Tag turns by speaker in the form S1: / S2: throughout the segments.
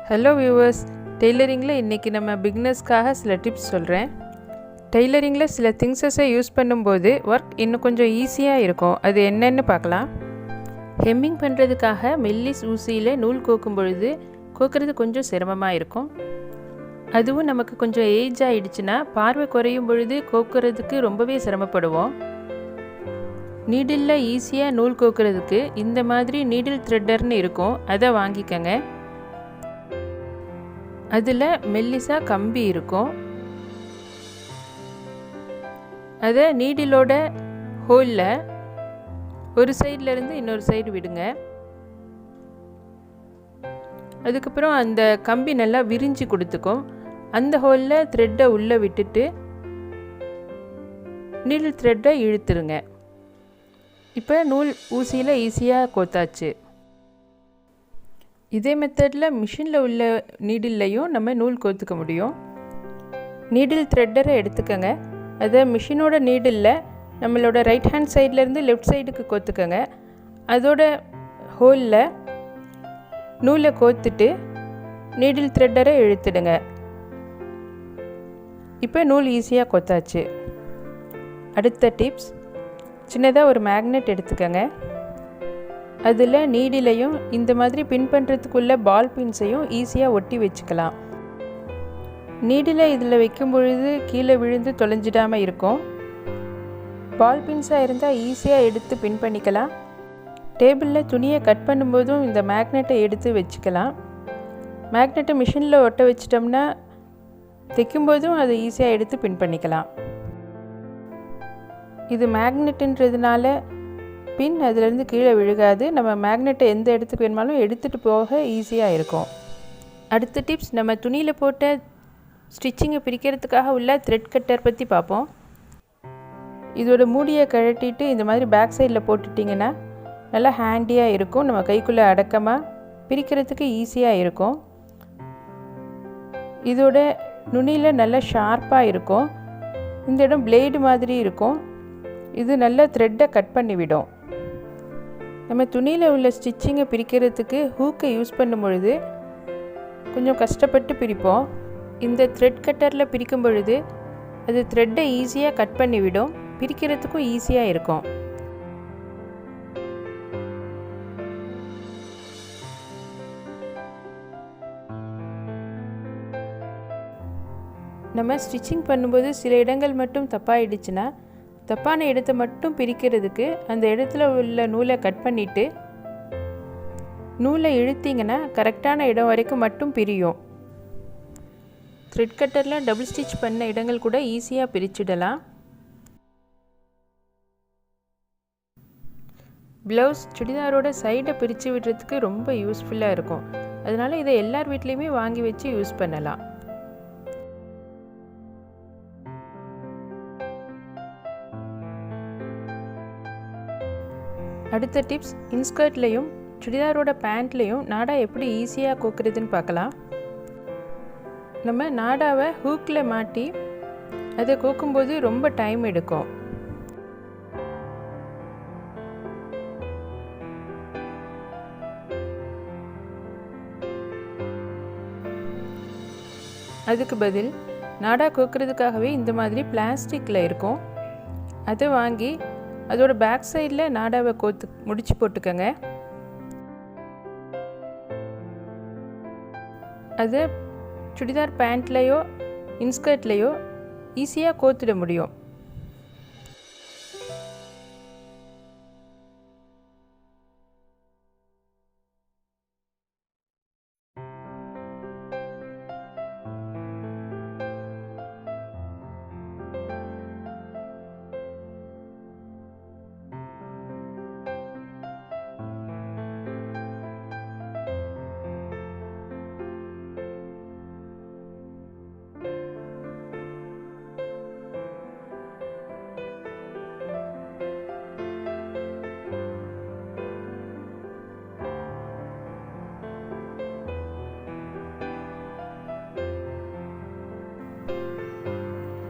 S1: Hello viewers, டெய்லரிங்கில் இன்றைக்கி நம்ம பிகினர்ஸ்க்காக சில டிப்ஸ் சொல்கிறேன். டெய்லரிங்கில் சில திங்ஸஸை யூஸ் பண்ணும்போது ஒர்க் இன்னும் கொஞ்சம் ஈஸியாக இருக்கும். அது என்னென்னு பார்க்கலாம். ஹெம்மிங் பண்ணுறதுக்காக மெல்லிஸ் ஊசியில் நூல் கோக்கும் பொழுது கோக்கிறது கொஞ்சம் சிரமமாக இருக்கும். அதுவும் நமக்கு கொஞ்சம் ஏஜ் ஆகிடுச்சுன்னா பார்வை குறையும் பொழுது கோக்கிறதுக்கு ரொம்பவே சிரமப்படுவோம். நீடிலில் ஈஸியாக நூல் கோக்கிறதுக்கு இந்த மாதிரி நீடில் த்ரெட்டர்னு இருக்கும், அதை வாங்கிக்கங்க. அதில் மெல்லிசாக கம்பி இருக்கும். அதை நீடிலோட ஹோலில் ஒரு சைட்லேருந்து இன்னொரு சைடு விடுங்க. அதுக்கப்புறம் அந்த கம்பி நல்லா விரிஞ்சு கொடுத்துக்கும். அந்த ஹோலில் த்ரெட்டை உள்ளே விட்டுட்டு நீடில் த்ரெட்டை இழுத்துருங்க. இப்போ நூல் ஊசியில் ஈஸியாக கோத்தாச்சு. இதே மெத்தடில் மிஷினில் உள்ள நீடில்லையும் நம்ம நூல் கோத்துக்க முடியும். நீடில் த்ரெட்டரை எடுத்துக்கோங்க. அதை மிஷினோட நீடிலில் நம்மளோட ரைட் ஹேண்ட் சைட்லேருந்து லெஃப்ட் சைடுக்கு கோத்துக்கோங்க. அதோட ஹோலில் நூலை கோத்துட்டு நீடில் த்ரெட்டரை இழுத்துடுங்க. இப்போ நூல் ஈஸியாக கோத்தாச்சு. அடுத்த டிப்ஸ், சின்னதாக ஒரு மேக்னெட் எடுத்துக்கோங்க. அதில் நீடிலையும் இந்த மாதிரி பின் பண்ணுறதுக்குள்ள பால் பின்ஸையும் ஈஸியாக ஒட்டி வச்சுக்கலாம். நீடில் இதில் வைக்கும் பொழுது கீழே விழுந்து தொலைஞ்சிடாமல் இருக்கும். பால் பின்ஸாக இருந்தால் ஈஸியாக எடுத்து பின் பண்ணிக்கலாம். டேபிளில் துணியை கட் பண்ணும்போதும் இந்த மேக்னெட்டை எடுத்து வச்சுக்கலாம். மேக்னெட்டை மிஷினில் ஒட்ட வச்சிட்டோம்னா தைக்கும்போதும் அதை ஈஸியாக எடுத்து பின் பண்ணிக்கலாம். இது மேக்னெட்டுன்றதுனால பின் அதிலேருந்து கீழே விழுகாது. நம்ம மேக்னெட்டை எந்த இடத்துக்கு வேணுமாலும் எடுத்துகிட்டு போக ஈஸியாக இருக்கும். அடுத்த டிப்ஸ், நம்ம துணியில் போட்ட ஸ்டிச்சிங்கை பிரிக்கிறதுக்காக உள்ள த்ரெட் கட்டர் பற்றி பார்ப்போம். இதோட மூடியை கழட்டிட்டு இந்த மாதிரி பேக் சைடில் போட்டுட்டிங்கன்னா நல்லா ஹேண்டியாக இருக்கும். நம்ம கைக்குள்ளே அடக்கமாக பிரிக்கிறதுக்கு ஈஸியாக இருக்கும். இதோட நுனியில் நல்லா ஷார்ப்பாக இருக்கும். இந்த இடம் பிளேடு மாதிரி இருக்கும். இது நல்லா த்ரெட்டை கட் பண்ணிவிடும். நம்ம துணியில் உள்ள ஸ்டிச்சிங்கை பிரிக்கிறதுக்கு ஹூக்கை யூஸ் பண்ணும் பொழுது கொஞ்சம் கஷ்டப்பட்டு பிரிப்போம். இந்த த்ரெட் கட்டரில் பிரிக்கும் பொழுது அது த்ரெட்டை ஈஸியாக கட் பண்ணிவிடும். பிரிக்கிறதுக்கும் ஈஸியாக இருக்கும். நம்ம ஸ்டிச்சிங் பண்ணும்போது சில இடங்கள் மட்டும் தப்பாகிடுச்சுன்னா தப்பான இடத்தை மட்டும் பிரிக்கிறதுக்கு அந்த இடத்துல உள்ள நூலை கட் பண்ணிவிட்டு நூலை இழுத்திங்கன்னா கரெக்டான இடம் வரைக்கும் மட்டும் பிரியும். த்ரெட் கட்டரில் டபுள் ஸ்டிச் பண்ண இடங்கள் கூட ஈஸியாக பிரிச்சுடலாம். ப்ளவுஸ் சுடிதாரோட சைடை பிரித்து விடுறதுக்கு ரொம்ப யூஸ்ஃபுல்லாக இருக்கும். அதனால் இதை எல்லார் வீட்லேயுமே வாங்கி வச்சு யூஸ் பண்ணலாம். அடுத்த டிப்ஸ், இன்ஸ்கர்ட்லேயும் சுடிதாரோட பேண்ட்லேயும் நாடா எப்படி ஈஸியாக கோக்கிறதுன்னு பார்க்கலாம். நம்ம நாடாவை ஹூக்கில் மாட்டி அதை கோக்கும்போது ரொம்ப டைம் எடுக்கும். அதுக்கு பதில் நாடா கோக்கிறதுக்காகவே இந்த மாதிரி பிளாஸ்டிக்கில் இருக்கும். அதை வாங்கி அதோட பேக் சைடில் நாடாவை கோத்து முடிச்சு போட்டுக்கோங்க. அதை சுடிதார் பேண்ட்லேயோ இன்ஸ்கர்ட்லேயோ ஈஸியாக கோத்துட முடியும்.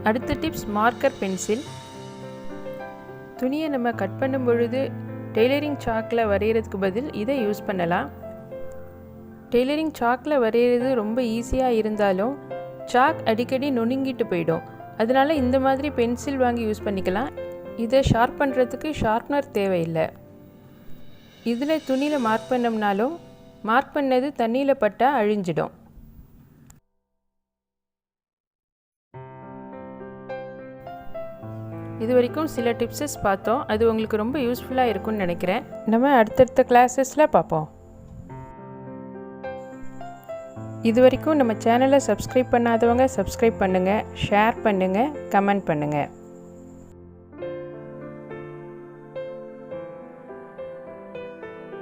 S1: அடுத்த டிப்ஸ், மார்க்கர் பென்சில். துணியை நம்ம கட் பண்ணும் பொழுது டெய்லரிங் சாக்கில் வரைகிறதுக்கு பதில் இதை யூஸ் பண்ணலாம். டெய்லரிங் சாக்கில் வரைகிறது ரொம்ப ஈஸியாக இருந்தாலும் சாக் அடிக்கடி நுணுங்கிட்டு போயிடும். அதனால் இந்த மாதிரி பென்சில் வாங்கி யூஸ் பண்ணிக்கலாம். இதை ஷார்ப் பண்ணுறதுக்கு ஷார்ப்னர் தேவையில்லை. இதில் துணியில் மார்க் பண்ணோம்னாலும் மார்க் பண்ணது தண்ணியில் பட்டால் அழிஞ்சிடும். இது வரைக்கும் சில டிப்ஸஸ் பார்த்தோம். அது உங்களுக்கு ரொம்ப யூஸ்ஃபுல்லாக இருக்கும்னு நினைக்கிறேன். நம்ம அடுத்தடுத்த கிளாஸஸில் பார்ப்போம். இது வரைக்கும் நம்ம சேனலை சப்ஸ்கிரைப் பண்ணாதவங்க சப்ஸ்கிரைப் பண்ணுங்கள், ஷேர் பண்ணுங்கள், கமெண்ட் பண்ணுங்கள்.